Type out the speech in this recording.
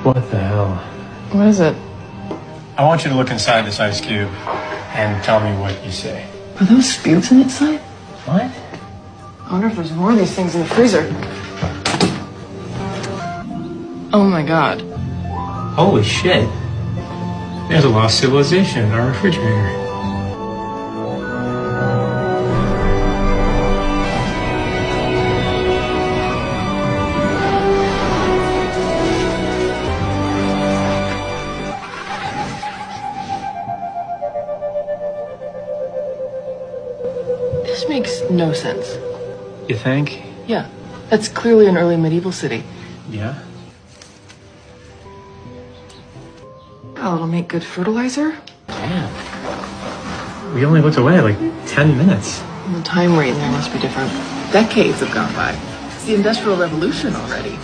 What the hell? What is it? I want you to look inside this ice cube and tell me what you say. Are those spirits in its side? What? I wonder if there's more of these things in the freezer. Oh my god. Holy shit. There's a lost civilization in our refrigerator. This makes no sense. You think? Yeah, that's clearly an early medieval city. Yeah. Oh, it'll make good fertilizer? Damn. We only looked away like 10 minutes. The time rate in there must be different. Decades have gone by. It's the Industrial Revolution already.